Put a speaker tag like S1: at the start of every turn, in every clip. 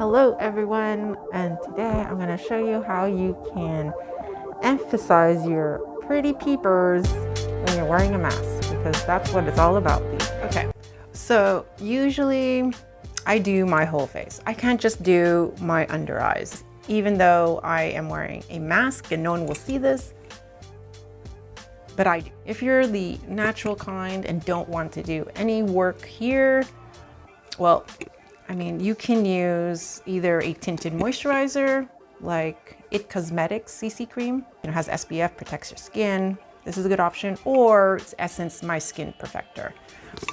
S1: Hello everyone, and today I'm going to show you how you can emphasize your pretty peepers when you're wearing a mask, because that's what it's all about. Okay, so usually I do my whole face. I can't just do my under eyes, even though I am wearing a mask and no one will see this, but I do. If you're the natural kind and don't want to do any work here, well, I mean, you can use either a tinted moisturizer like It Cosmetics CC cream. It has SPF, protects your skin. This is a good option. Or it's Essence My Skin Perfector.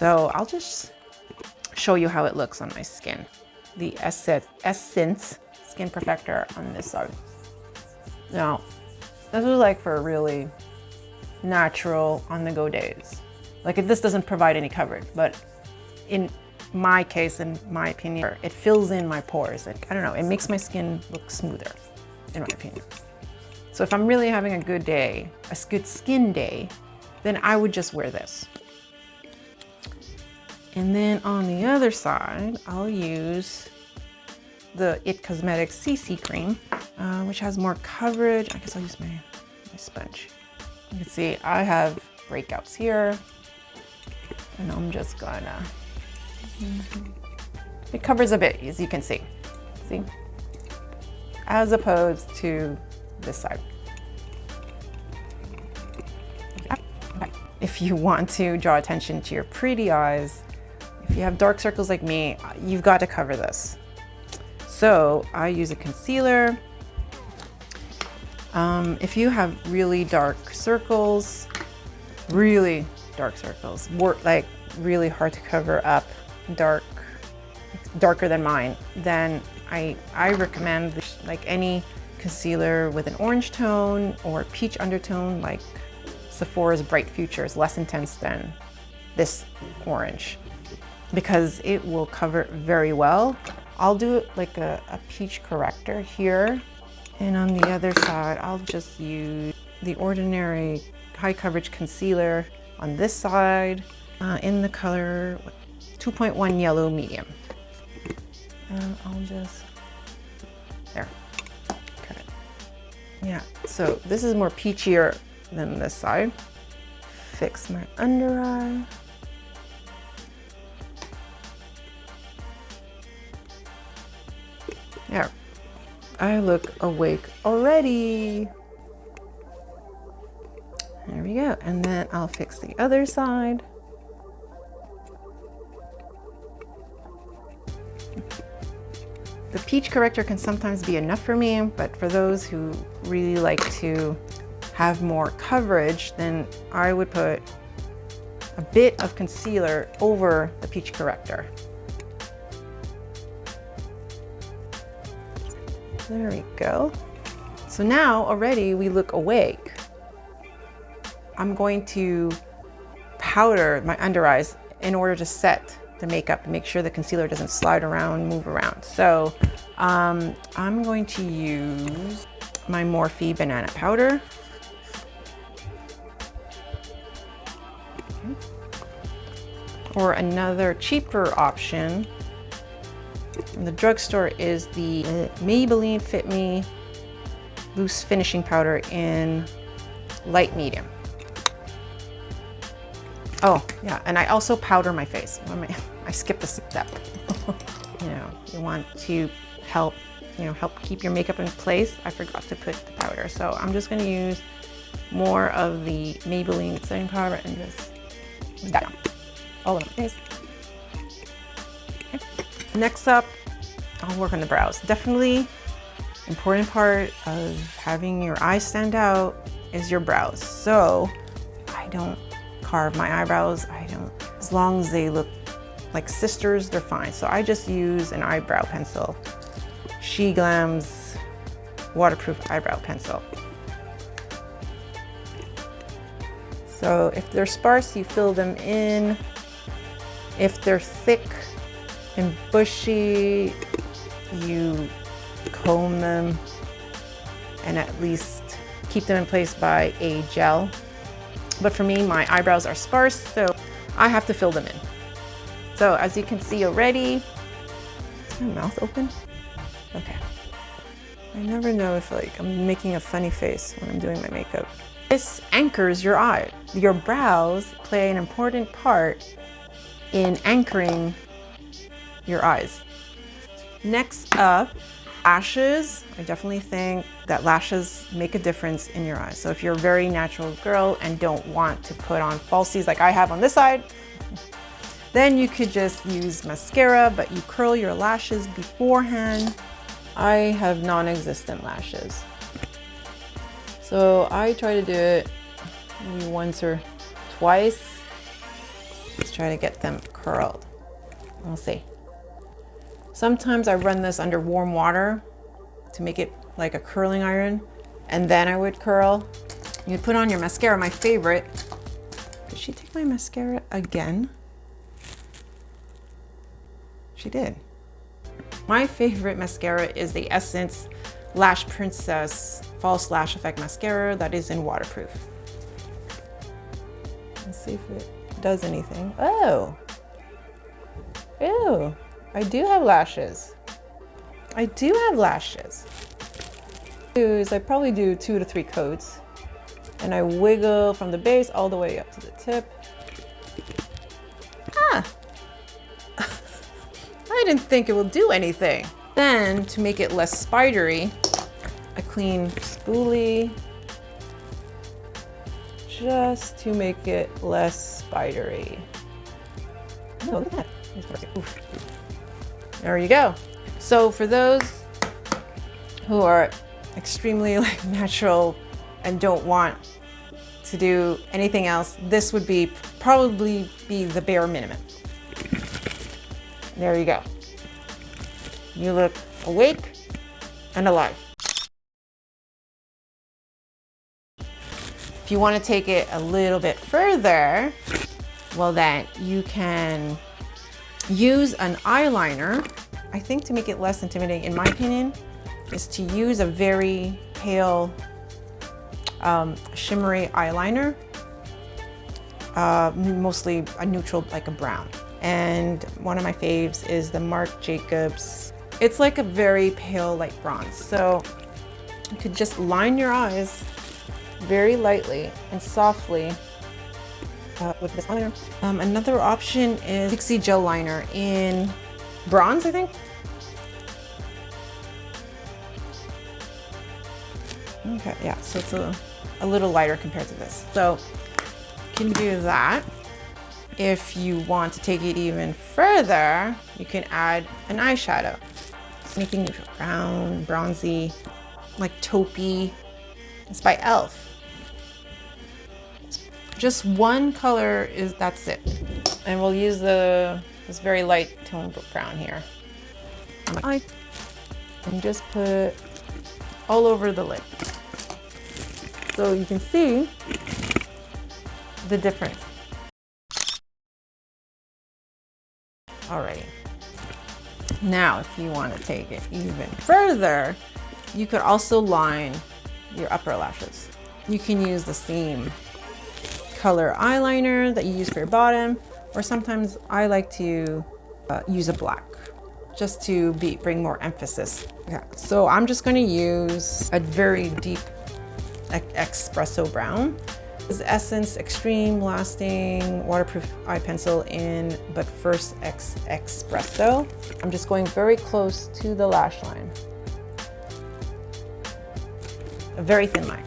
S1: So I'll just show you how it looks on my skin. The Essence Skin Perfector on this side. Now, this is like for really natural on-the-go days. Like if this doesn't provide any coverage, but in my case, in my opinion, it fills in my pores. Like, I don't know, it makes my skin look smoother, in my opinion. So if I'm really having a good day, a good skin day, then I would just wear this. And then on the other side, I'll use the It Cosmetics CC cream, which has more coverage. I guess I'll use my sponge. You can see I have breakouts here, and I'm just gonna, it covers a bit, as you can see, as opposed to this side. If you want to draw attention to your pretty eyes, if you have dark circles like me, you've got to cover this. So I use a concealer. If you have really dark circles, like really hard to cover up, darker than mine, then I recommend like any concealer with an orange tone or peach undertone, like Sephora's Bright Future is less intense than this orange, because it will cover very well. I'll do like a peach corrector here, and on the other side I'll just use the ordinary high coverage concealer on this side in the color 2.1 Yellow Medium. And I'll just, there, cut it. Yeah, so this is more peachier than this side. Fix my under eye. There, I look awake already. There we go, and then I'll fix the other side. The peach corrector can sometimes be enough for me, but for those who really like to have more coverage, then I would put a bit of concealer over the peach corrector. There we go. So now already we look awake. I'm going to powder my under eyes in order to set the makeup and make sure the concealer doesn't slide around, move around. So I'm going to use my Morphe Banana powder. Or another cheaper option from the drugstore is the Maybelline Fit Me loose finishing powder in light medium. Oh yeah, and I also powder my face. I skipped a step. You want to help keep your makeup in place. I forgot to put the powder, so I'm just going to use more of the Maybelline setting powder and just that down all over my face. Okay. Next up, I'll work on the brows. Definitely important part of having your eyes stand out is your brows. So I don't carve my eyebrows. As long as they look like sisters, they're fine. So I just use an eyebrow pencil, SHEGLAM's waterproof eyebrow pencil. So if they're sparse, you fill them in. If they're thick and bushy, you comb them and at least keep them in place by a gel. But for me, my eyebrows are sparse, so I have to fill them in. So as you can see already, is my mouth open? Okay. I never know if like I'm making a funny face when I'm doing my makeup. This anchors your eye. Your brows play an important part in anchoring your eyes. Next up, lashes. I definitely think that lashes make a difference in your eyes. So if you're a very natural girl and don't want to put on falsies like I have on this side, then you could just use mascara, but you curl your lashes beforehand. I have non-existent lashes. So I try to do it maybe once or twice. Just try to get them curled. We'll see. Sometimes I run this under warm water to make it like a curling iron, and then I would curl. You'd put on your mascara, my favorite. Did she take my mascara again? She did. My favorite mascara is the Essence Lash Princess False Lash Effect Mascara that is in waterproof. Let's see if it does anything. Oh, ew, I do have lashes. I do have lashes. I probably do 2 to 3 coats, and I wiggle from the base all the way up to the tip. Ah, I didn't think it will do anything. Then, to make it less spidery, a clean spoolie, just to make it less spidery. Oh, look at that. Oof. There you go. So for those who are extremely like natural and don't want to do anything else, this would be probably be the bare minimum. There you go. You look awake and alive. If you want to take it a little bit further, well then you can use an eyeliner. I think to make it less intimidating, in my opinion, is to use a very pale, shimmery eyeliner, mostly a neutral, like a brown. And one of my faves is the Marc Jacobs. It's like a very pale, light bronze. So you could just line your eyes very lightly and softly with this eyeliner. Another option is Pixie Gel Liner in bronze, I think. Okay, yeah, so it's a little lighter compared to this. So you can do that. If you want to take it even further, you can add an eyeshadow. Anything neutral, brown, bronzy, like taupey. It's by e.l.f. Just one color that's it. And we'll use this very light tone brown here. And just put all over the lid. So you can see the difference. Alrighty. Now, if you want to take it even further, you could also line your upper lashes. You can use the same color eyeliner that you use for your bottom, or sometimes I like to use a black just to bring more emphasis. Okay, so I'm just going to use a very deep expresso brown. This is Essence Extreme Lasting Waterproof Eye Pencil in But First Expresso. I'm just going very close to the lash line. A very thin line.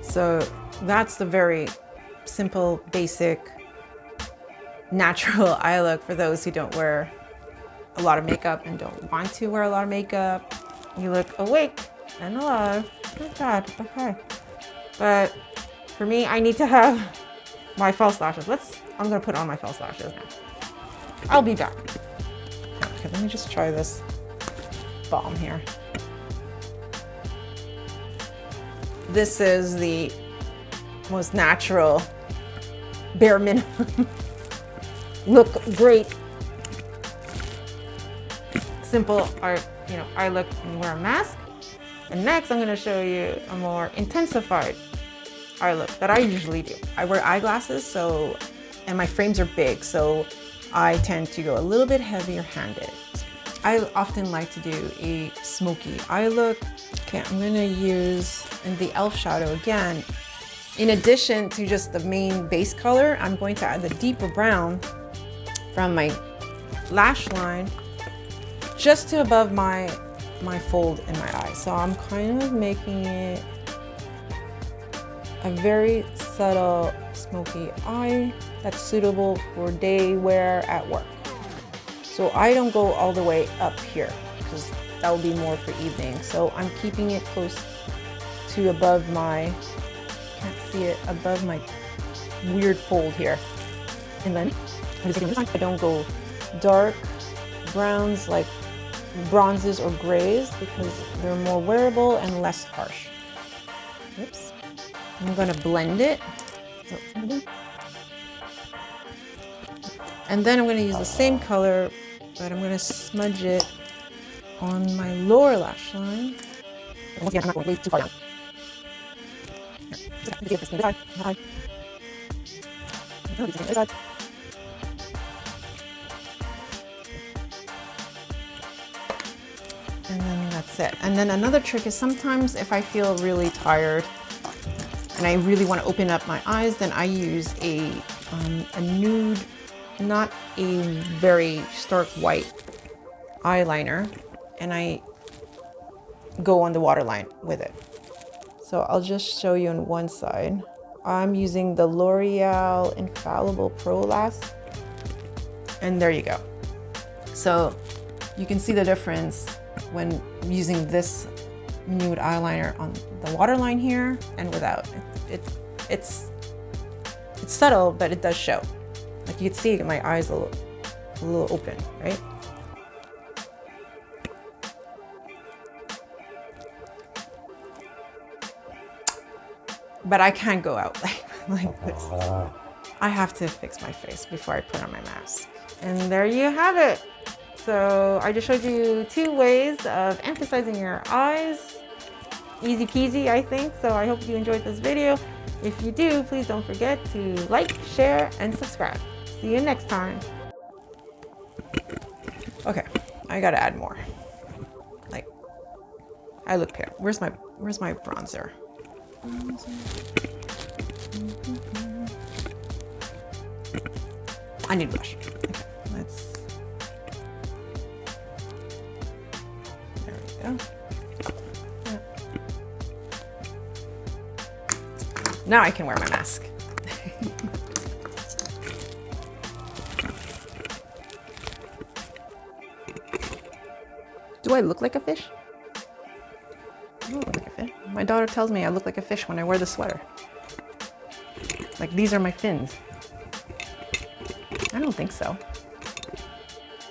S1: So that's the very simple, basic, natural eye look for those who don't wear a lot of makeup and don't want to wear a lot of makeup. You look awake and alive. Oh God, okay. But for me, I need to have my false lashes. I'm gonna put on my false lashes now. I'll be back. Okay, let me just try this balm here. This is the most natural, bare minimum, look great, simple art, eye look and wear a mask. And next, I'm gonna show you a more intensified eye look that I usually do. I wear eyeglasses, and my frames are big, so I tend to go a little bit heavier handed. I often like to do a smoky eye look. Okay, I'm gonna use in the e.l.f. shadow again. In addition to just the main base color, I'm going to add the deeper brown from my lash line just to above my fold in my eye. So I'm kind of making it a very subtle smoky eye that's suitable for day wear at work. So I don't go all the way up here because that will be more for evening. So I'm keeping it close to above my, can't see it, above my weird fold here. And then I don't go dark browns like bronzes or grays because they're more wearable and less harsh. Oops. I'm gonna blend it. And then I'm gonna use the same color, but I'm gonna smudge it on my lower lash line. Once again, I'm not going way too far down. And then that's it. And then another trick is sometimes if I feel really tired and I really want to open up my eyes, then I use a nude, not a very stark white eyeliner, and I go on the waterline with it. So I'll just show you on one side. I'm using the L'Oreal Infallible Prolast, and there you go. So you can see the difference when using this nude eyeliner on the waterline here and without. It's subtle, but it does show. Like you can see my eyes a little open, right? But I can't go out like this. I have to fix my face before I put on my mask. And there you have it. So I just showed you 2 ways of emphasizing your eyes. Easy peasy, I think. So I hope you enjoyed this video. If you do, please don't forget to like, share, and subscribe. See you next time. Okay, I gotta add more. Like, I look pale. Where's my bronzer? I need blush. Okay, let's. There we go. Yeah. Now I can wear my mask. Do I look like a fish? I don't look like a fish. My daughter tells me I look like a fish when I wear the sweater. Like these are my fins. I don't think so.